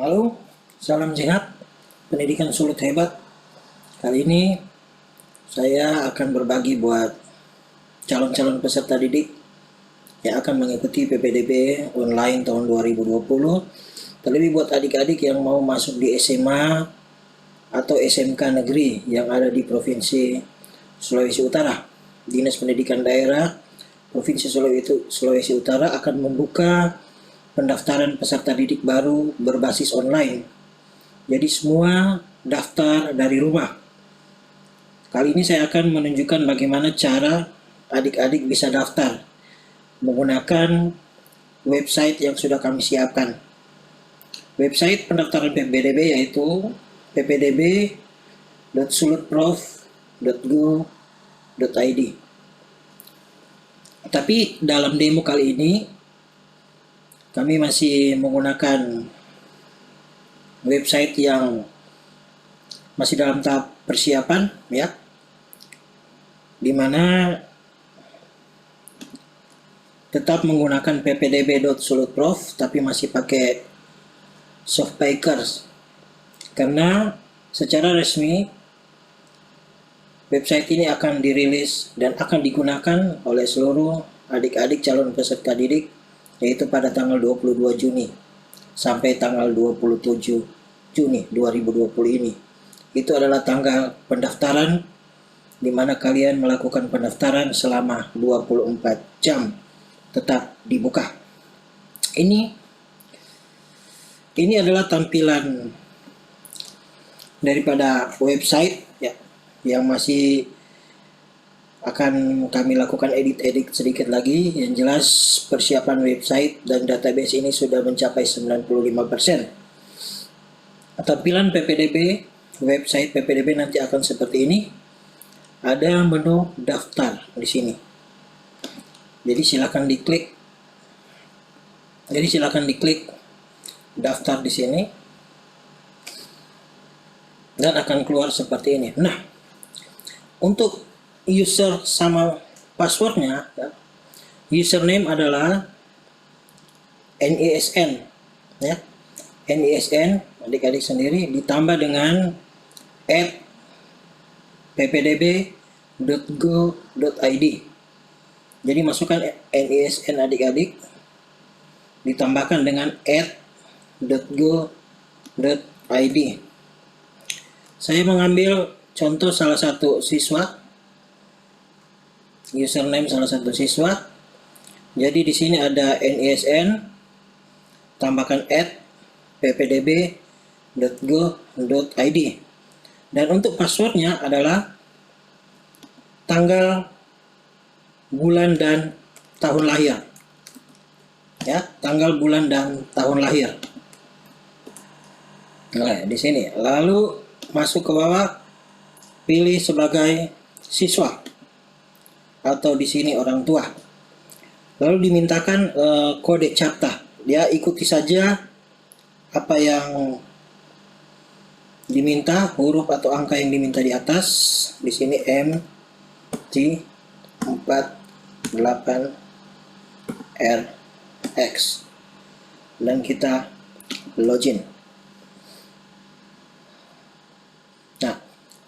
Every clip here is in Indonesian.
Halo, salam sehat, pendidikan sulut hebat. Kali ini saya akan berbagi buat calon-calon peserta didik yang akan mengikuti PPDB online tahun 2020. Terlebih buat adik-adik yang mau masuk di SMA atau SMK negeri yang ada di Provinsi Sulawesi Utara. Dinas Pendidikan Daerah Provinsi Sulawesi Utara akan membuka pendaftaran peserta didik baru berbasis online. Jadi semua daftar dari rumah. Kali ini saya akan menunjukkan bagaimana cara adik-adik bisa daftar menggunakan website yang sudah kami siapkan. Website pendaftaran PPDB yaitu ppdb.sulutprof.go.id. Tapi dalam demo kali ini kami masih menggunakan website yang masih dalam tahap persiapan, ya, dimana tetap menggunakan ppdb.sulutprof tapi masih pakai Softbakers, karena secara resmi website ini akan dirilis dan akan digunakan oleh seluruh adik-adik calon peserta didik, yaitu pada tanggal 22 Juni sampai tanggal 27 Juni 2020 ini. Itu adalah tanggal pendaftaran di mana kalian melakukan pendaftaran selama 24 jam tetap dibuka. Ini adalah tampilan daripada website ya, yang masih akan kami lakukan edit sedikit lagi. Yang jelas persiapan website dan database ini sudah mencapai 95%. Tampilan PPDB, website PPDB nanti akan seperti ini. Ada menu daftar di sini. Jadi silakan diklik daftar di sini dan akan keluar seperti ini. Nah, untuk user sama passwordnya, ya, username adalah NISN, ya, NISN adik-adik sendiri ditambah dengan @ppdb.go.id. Jadi masukkan NISN adik-adik ditambahkan dengan @go.id. Saya mengambil contoh salah satu siswa, username salah satu siswa. Jadi di sini ada NISN, tambahkan @ppdb.go.id. Dan untuk passwordnya adalah tanggal, bulan, dan tahun lahir. Ya, tanggal, bulan, dan tahun lahir. Nah, di sini. Lalu masuk ke bawah, pilih sebagai siswa atau di sini orang tua. Lalu dimintakan kode CAPTCHA. Dia ikuti saja apa yang diminta, huruf atau angka yang diminta di atas. Di sini MT48RX dan kita login. Nah,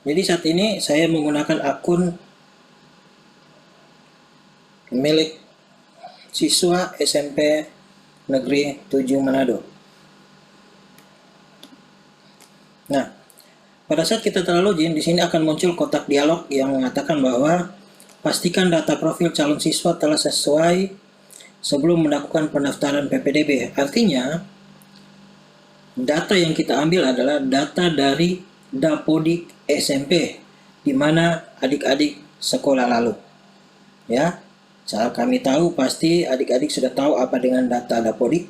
jadi saat ini saya menggunakan akun milik siswa SMP Negeri 7 Manado. Nah, pada saat kita telah login, di sini akan muncul kotak dialog yang mengatakan bahwa pastikan data profil calon siswa telah sesuai sebelum melakukan pendaftaran PPDB. Artinya, data yang kita ambil adalah data dari Dapodik SMP, di mana adik-adik sekolah lalu. Ya, saat kami tahu pasti adik-adik sudah tahu apa dengan data Dapodik.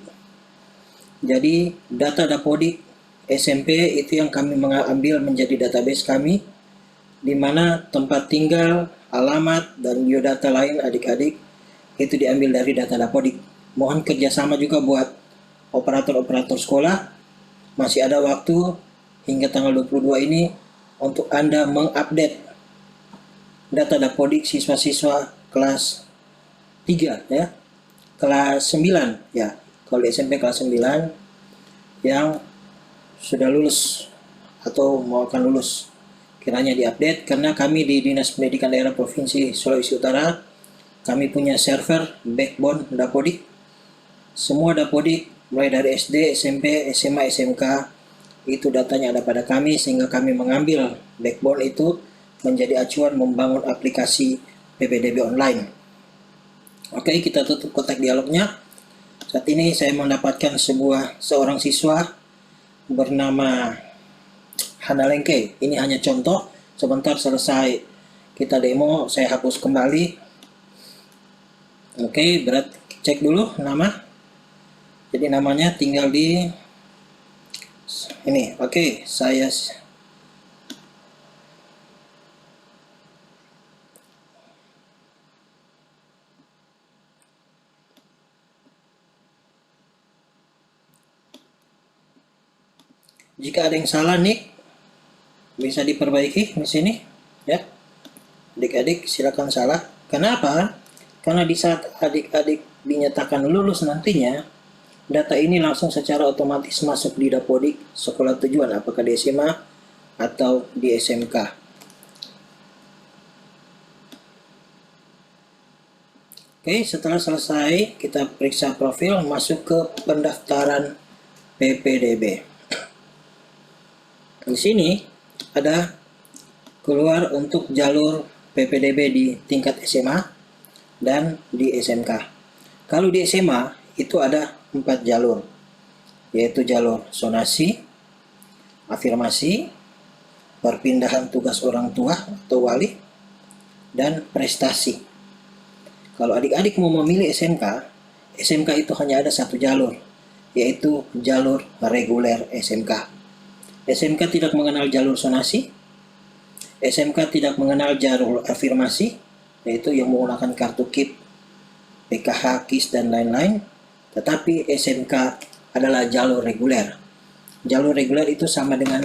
Jadi data Dapodik SMP itu yang kami mengambil menjadi database kami, di mana tempat tinggal, alamat, dan biodata lain adik-adik itu diambil dari data Dapodik. Mohon kerjasama juga buat operator-operator sekolah. Masih ada waktu hingga tanggal 22 ini untuk Anda mengupdate data Dapodik siswa-siswa kelas 3 ya, kelas 9 ya. Kalau di SMP kelas 9 yang sudah lulus atau mau akan lulus, kiranya diupdate, karena kami di Dinas Pendidikan Daerah Provinsi Sulawesi Utara, kami punya server backbone Dapodik. Semua Dapodik mulai dari SD, SMP, SMA, SMK itu datanya ada pada kami, sehingga kami mengambil backbone itu menjadi acuan membangun aplikasi PPDB online. Oke, kita tutup kotak dialognya. Saat ini saya mendapatkan seorang siswa bernama Hanalengke. Ini hanya contoh, sebentar selesai kita demo saya hapus kembali. Oke, berat cek dulu nama. Jadi namanya tinggal di ini. Oke, saya jika ada yang salah nih bisa diperbaiki di sini ya. Adik-adik silakan salah. Kenapa? Karena di saat adik-adik dinyatakan lulus nantinya, data ini langsung secara otomatis masuk di Dapodik sekolah tujuan, apakah di SMA atau di SMK. Oke, setelah selesai kita periksa profil, masuk ke pendaftaran PPDB. Di sini ada keluar untuk jalur PPDB di tingkat SMA dan di SMK. Kalau di SMA itu ada 4 jalur, yaitu jalur sonasi, afirmasi, perpindahan tugas orang tua atau wali, dan prestasi. Kalau adik-adik mau memilih SMK, SMK itu hanya ada 1 jalur, yaitu jalur reguler SMK. SMK tidak mengenal jalur sonasi, SMK tidak mengenal jalur afirmasi, yaitu yang menggunakan kartu KIP, PKH, KIS, dan lain-lain. Tetapi SMK adalah jalur reguler. Jalur reguler itu sama dengan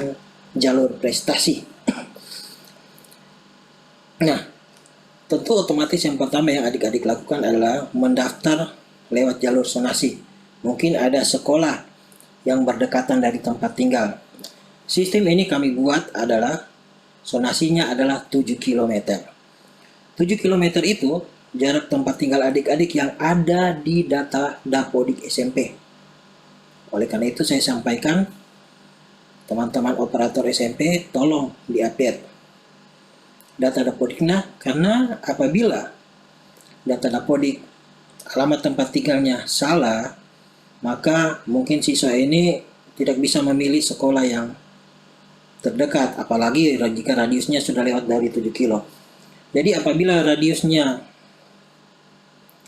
jalur prestasi. Nah, tentu otomatis yang pertama yang adik-adik lakukan adalah mendaftar lewat jalur sonasi. Mungkin ada sekolah yang berdekatan dari tempat tinggal. Sistem ini kami buat adalah sonasinya adalah 7 km. 7 km itu jarak tempat tinggal adik-adik yang ada di data Dapodik SMP. Oleh karena itu saya sampaikan, teman-teman operator SMP tolong diupdate data Dapodiknya, karena apabila data Dapodik alamat tempat tinggalnya salah, maka mungkin siswa ini tidak bisa memilih sekolah yang terdekat, apalagi jika radiusnya sudah lewat dari 7 kilo. Jadi apabila radiusnya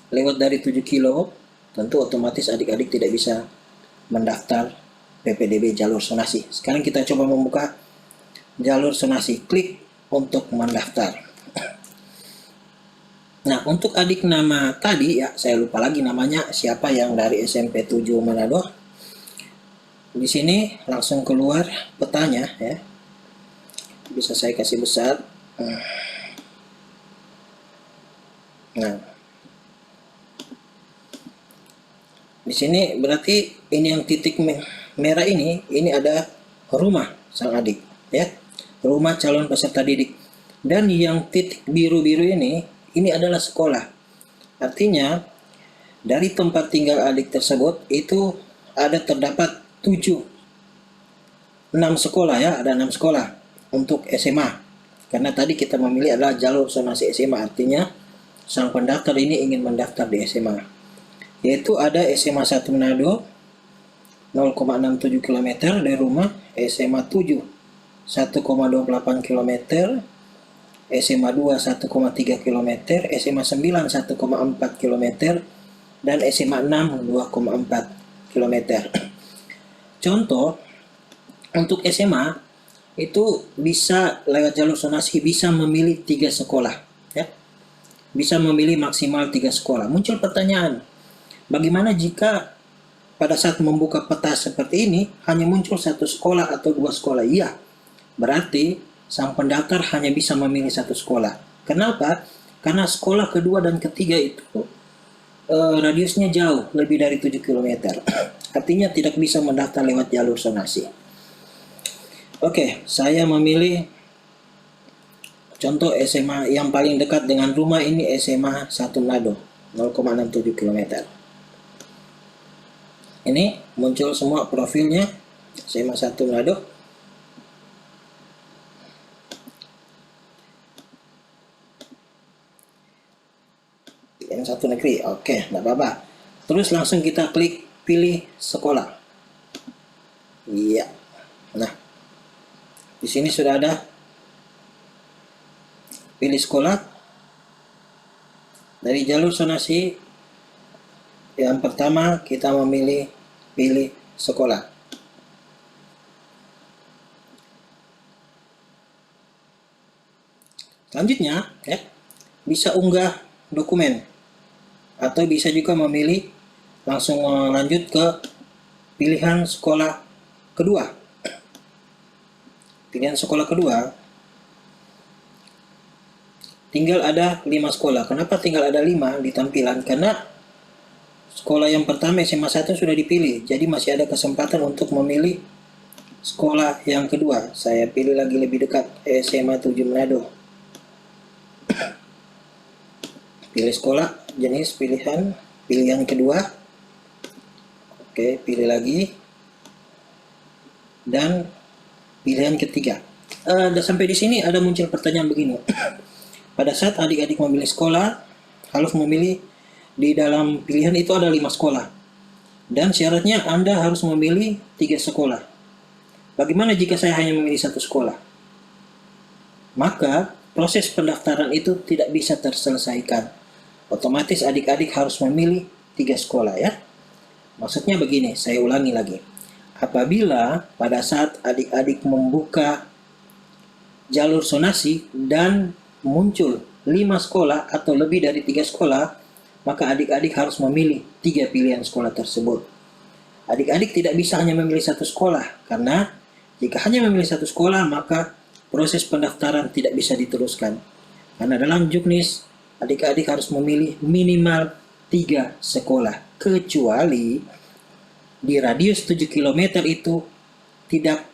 lewat dari 7 kilo, tentu otomatis adik-adik tidak bisa mendaftar PPDB jalur sonasi. Sekarang kita coba membuka jalur sonasi, klik untuk mendaftar. Nah, untuk adik nama tadi ya, saya lupa lagi namanya siapa, yang dari SMP 7 Manado. Di sini langsung keluar petanya ya. Bisa saya kasih besar. Nah, di sini berarti ini yang titik merah ini ada rumah sang adik ya, rumah calon peserta didik. Dan yang titik biru-biru ini adalah sekolah. Artinya dari tempat tinggal adik tersebut itu terdapat 6 sekolah ya, ada 6 sekolah untuk SMA. Karena tadi kita memilih adalah jalur sonasi SMA, artinya sang pendaftar ini ingin mendaftar di SMA. Yaitu ada SMA 1 Manado 0,67 km dari rumah, SMA 7 1,28 km, SMA 2 1,3 km, SMA 9 1,4 km, dan SMA 6 2,4 km. Contoh, untuk SMA itu bisa lewat jalur sonasi bisa memilih 3 sekolah ya. Bisa memilih maksimal 3 sekolah. Muncul pertanyaan, bagaimana jika pada saat membuka peta seperti ini hanya muncul 1 sekolah atau 2 sekolah? Iya, berarti sang pendaftar hanya bisa memilih 1 sekolah. Kenapa? Karena sekolah kedua dan ketiga itu radiusnya jauh, lebih dari 7 km. Artinya tidak bisa mendaftar lewat jalur sonasi. Oke, saya memilih contoh SMA yang paling dekat dengan rumah ini SMA 1 Manado, 0,67 km. Ini muncul semua profilnya SMA 1 Manado. Yang satu negeri, oke, enggak apa-apa. Terus langsung kita klik pilih sekolah. Iya. Nah, di sini sudah ada pilih sekolah. Dari jalur zonasi yang pertama kita memilih pilih sekolah. Selanjutnya, ya, bisa unggah dokumen atau bisa juga memilih langsung lanjut ke pilihan sekolah kedua. Pilihan sekolah kedua tinggal ada 5 sekolah. Kenapa tinggal ada 5 di tampilan? Karena sekolah yang pertama SMA 1 sudah dipilih, jadi masih ada kesempatan untuk memilih sekolah yang kedua. Saya pilih lagi lebih dekat, SMA 7 Manado. Pilih sekolah, jenis pilihan, pilihan kedua. Oke, pilih lagi. Dan pilihan ketiga. Sampai di sini ada muncul pertanyaan begini. Pada saat adik-adik memilih sekolah, harus memilih di dalam pilihan itu ada 5 sekolah. Dan syaratnya Anda harus memilih 3 sekolah. Bagaimana jika saya hanya memilih 1 sekolah? Maka proses pendaftaran itu tidak bisa terselesaikan. Otomatis adik-adik harus memilih 3 sekolah ya. Maksudnya begini, saya ulangi lagi. Apabila pada saat adik-adik membuka jalur zonasi dan muncul 5 sekolah atau lebih dari 3 sekolah, maka adik-adik harus memilih 3 pilihan sekolah tersebut. Adik-adik tidak bisa hanya memilih 1 sekolah, karena jika hanya memilih 1 sekolah, maka proses pendaftaran tidak bisa diteruskan. Karena dalam juknis, adik-adik harus memilih minimal 3 sekolah, kecuali di radius 7 km itu tidak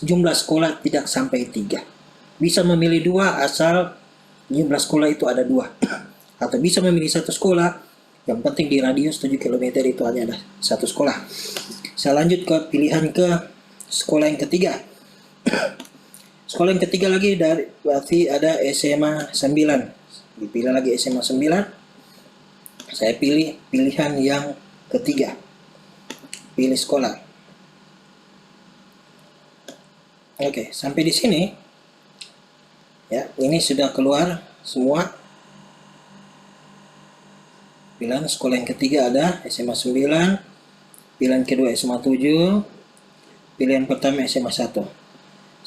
jumlah sekolah tidak sampai 3. Bisa memilih 2 asal jumlah sekolah itu ada 2. Atau bisa memilih 1 sekolah, yang penting di radius 7 km itu hanya ada 1 sekolah. Saya lanjut ke pilihan ke sekolah yang ketiga. Sekolah yang ketiga lagi berarti ada SMA 9. Dipilih lagi SMA 9. Saya pilih pilihan yang ketiga. Pilih sekolah. Oke, sampai di sini ya, ini sudah keluar semua. Pilihan sekolah yang ketiga ada SMA 9, pilihan kedua SMA 7, pilihan pertama SMA 1.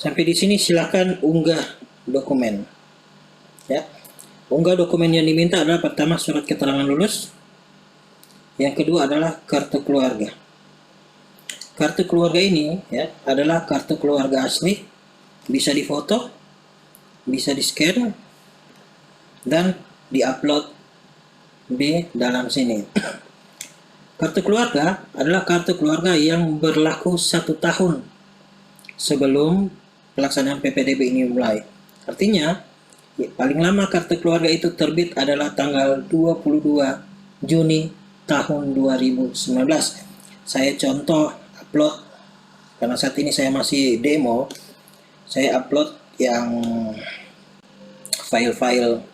Sampai di sini silakan unggah dokumen. Ya. Unggah dokumen yang diminta adalah pertama surat keterangan lulus, yang kedua adalah kartu keluarga. Kartu keluarga ini ya adalah kartu keluarga asli, bisa difoto, bisa di-scan, dan di-upload di dalam sini. Kartu keluarga adalah kartu keluarga yang berlaku 1 tahun sebelum pelaksanaan PPDB ini mulai. Artinya, paling lama kartu keluarga itu terbit adalah tanggal 22 Juni tahun 2019. Saya contoh upload, karena saat ini saya masih demo, saya upload yang file-file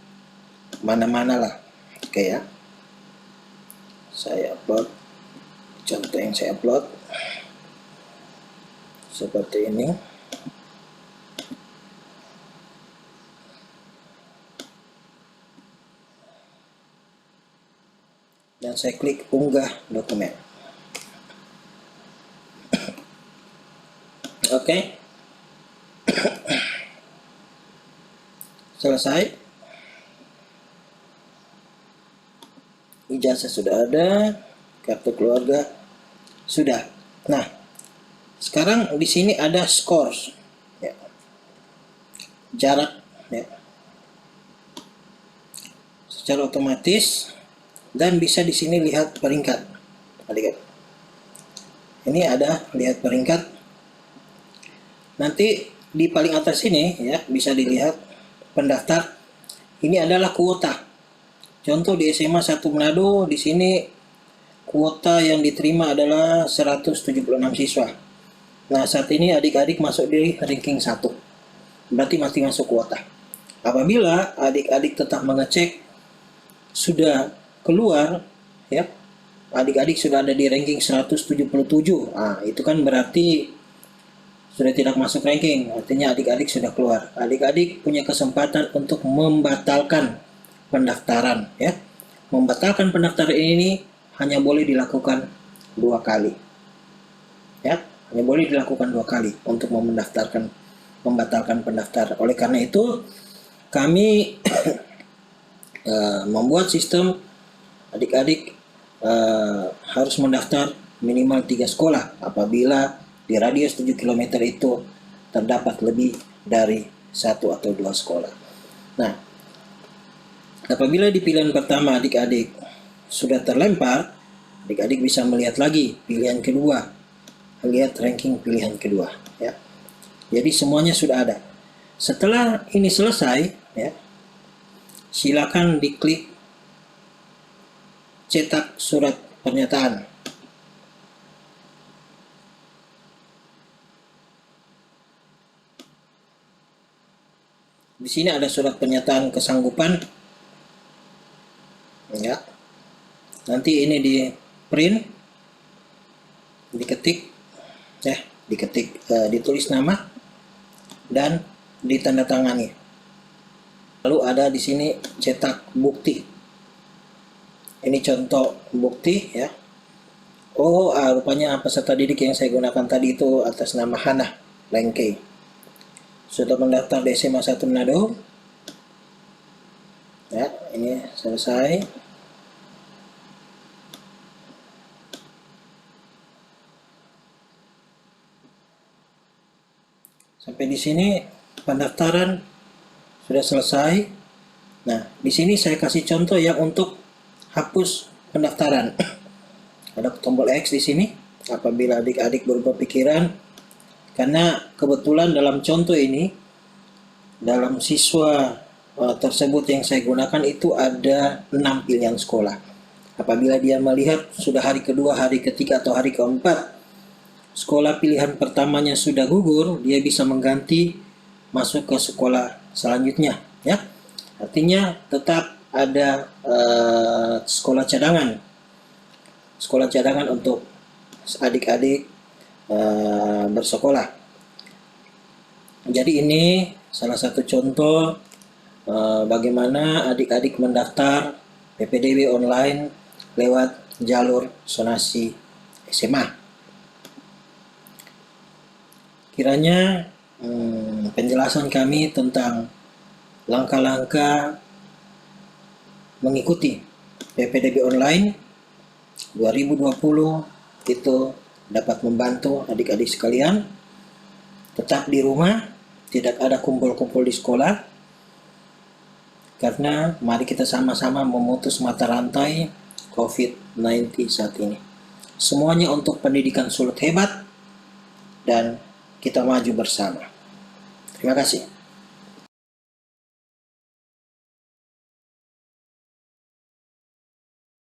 mana-mana lah. Oke ya. Saya upload, contoh yang saya upload seperti ini. Dan saya klik unggah dokumen. Oke. Selesai. Ijazah sudah ada, kartu keluarga sudah. Nah, sekarang di sini ada scores, ya. Jarak, ya. Secara otomatis, dan bisa di sini lihat peringkat. Lihat. Ini ada lihat peringkat. Nanti di paling atas ini ya bisa dilihat pendaftar. Ini adalah kuota. Contoh di SMA 1 Manado, di sini kuota yang diterima adalah 176 siswa. Nah, saat ini adik-adik masuk di ranking 1. Berarti masih masuk kuota. Apabila adik-adik tetap mengecek sudah keluar ya, adik-adik sudah ada di ranking 177. Nah, itu kan berarti sudah tidak masuk ranking, artinya adik-adik sudah keluar. Adik-adik punya kesempatan untuk membatalkan pendaftaran ya. Membatalkan pendaftaran ini hanya boleh dilakukan 2 kali. Ya, hanya boleh dilakukan 2 kali untuk membatalkan pendaftaran. Oleh karena itu kami membuat sistem adik-adik harus mendaftar minimal 3 sekolah apabila di radius 7 km itu terdapat lebih dari 1 atau 2 sekolah. Nah, apabila di pilihan pertama adik-adik sudah terlempar, adik-adik bisa melihat lagi pilihan kedua, lihat ranking pilihan kedua ya. Jadi semuanya sudah ada. Setelah ini selesai ya, silakan diklik cetak surat pernyataan. Di sini ada surat pernyataan kesanggupan. Ya. Nanti ini di print, diketik ya, ditulis nama dan ditandatangani. Lalu ada di sini cetak bukti. Ini contoh bukti ya. Oh, rupanya peserta didik yang saya gunakan tadi itu atas nama Hana Lengke. Sudah mendaftar di SMA 1 Manado. Ya, ini selesai. Sampai di sini pendaftaran sudah selesai. Nah, di sini saya kasih contoh ya untuk hapus pendaftaran. Ada tombol X di sini apabila adik-adik berubah pikiran. Karena kebetulan dalam contoh ini, dalam siswa tersebut yang saya gunakan itu ada 6 pilihan sekolah. Apabila dia melihat sudah hari kedua, hari ketiga, atau hari keempat, sekolah pilihan pertamanya sudah gugur, dia bisa mengganti masuk ke sekolah selanjutnya. Ya, artinya tetap ada sekolah cadangan untuk adik-adik bersekolah. Jadi ini salah satu contoh bagaimana adik-adik mendaftar PPDB online lewat jalur zonasi SMA. Kiranya penjelasan kami tentang langkah-langkah mengikuti PPDB online 2020 itu dapat membantu adik-adik sekalian tetap di rumah, tidak ada kumpul-kumpul di sekolah, karena mari kita sama-sama memutus mata rantai COVID-19 saat ini. Semuanya untuk pendidikan Sulut hebat dan kita maju bersama. Terima kasih.